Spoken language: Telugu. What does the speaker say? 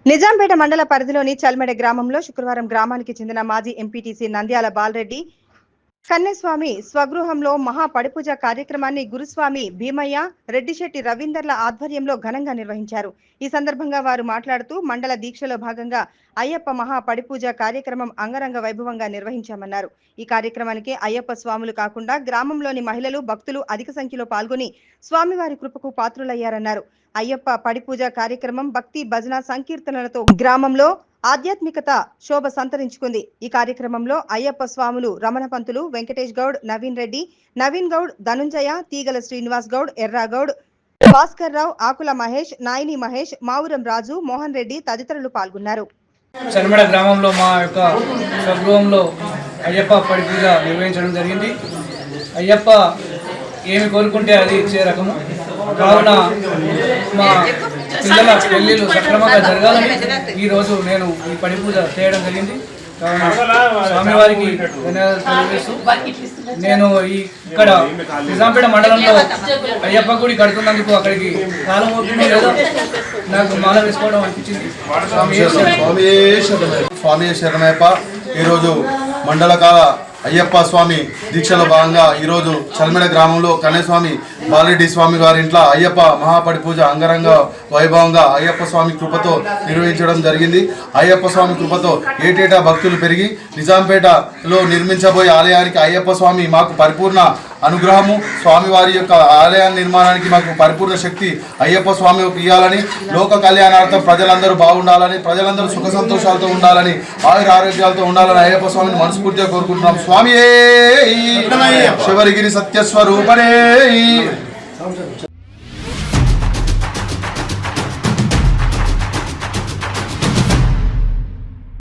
నిజాంపేట మండల పరిధిలోని చల్మెడ గ్రామంలో శుక్రవారం గ్రామానికి చెందిన మాజీ ఎంపీటీసీ నంద్యాల బాలరెడ్డి కన్నెస్వామి స్వగృహంలో మహా పడిపూజ కార్యక్రమాన్ని గురుస్వామి భీమయ్య రెడ్డిశెట్టి రవీందర్ల ఆధ్వర్యంలో ఘనంగా నిర్వహించారు. ఈ సందర్భంగా వారు మాట్లాడుతూ మండల దీక్షలో భాగంగా అయ్యప్ప మహా పడిపూజ కార్యక్రమం అంగరంగ వైభవంగా నిర్వహించామన్నారు. ఈ కార్యక్రమానికి అయ్యప్ప స్వాములు కాకుండా గ్రామంలోని మహిళలు భక్తులు అధిక సంఖ్యలో పాల్గొని స్వామివారి కృపకు పాత్రులయ్యారన్నారు. అయ్యప్ప పడిపూజ కార్యక్రమం భక్తి భజన సంకీర్తనలతో గ్రామంలో ఆధ్యాత్మికత శోభ సంతరించుకుంది. ఈ కార్యక్రమంలో అయ్యప్ప స్వాములు రమణ పంతులు, వెంకటేష్ గౌడ్, నవీన్ రెడ్డి, నవీన్ గౌడ్, ధనుంజయ, తీగల శ్రీనివాస్ గౌడ్, ఎర్రా గౌడ్, భాస్కర్ రావు, ఆకుల మహేష్, నాయని మహేష్, మావురం రాజు, మోహన్ రెడ్డి తదితరులు పాల్గొన్నారు. చల్మెడ గ్రామంలో మా యొక్క స్వగృహంలో అయ్యప్ప పడిపూజ నిర్వహించడం జరిగింది. అయ్యప్ప ఏమి కోరుకుంటే అది ఇచ్చే రకము కావున మా పిల్లల పెళ్లిళ్ళు సక్రమంగా జరగాలని ఈరోజు నేను ఈ పడిపూజ చేయడం జరిగింది. కావున స్వామివారికి ధన్యవాదాలు తెలియజేస్తూ నేను ఇక్కడ నిజాంపేట మండలంలో అయ్యప్ప గుడి కడుతున్నందుకు అక్కడికి కాలం అవుతుంది లేదో నాకు మాల వేసుకోవడం అనిపించింది. స్వామి శరణయ్యప్ప ఈరోజు మండలకాల అయ్యప్ప స్వామి దీక్షలో భాగంగా ఈరోజు చల్మెడ గ్రామంలో కన్నెస్వామి బాలరెడ్డి స్వామి గారి ఇంట్లో అయ్యప్ప మహాపడి పూజ అంగరంగ వైభవంగా అయ్యప్ప స్వామి కృపతో నిర్వహించడం జరిగింది. అయ్యప్ప స్వామి కృపతో ఏటేటా భక్తులు పెరిగి నిజాంపేటలో నిర్మించబోయే ఆలయానికి అయ్యప్ప స్వామి మాకు పరిపూర్ణ అనుగ్రహము, స్వామివారి యొక్క ఆలయ నిర్మాణానికి మాకు పరిపూర్ణ శక్తి అయ్యప్ప స్వామి ఇవ్వాలని, లోక కళ్యాణార్థం ప్రజలందరూ బాగుండాలని, ప్రజలందరూ సుఖ సంతోషాలతో ఉండాలని, ఆయుర ఆరోగ్యాలతో ఉండాలని అయ్యప్ప స్వామిని మనస్ఫూర్తిగా కోరుకుంటున్నాం. స్వామి శివరిగిరి సత్యస్వరూపనే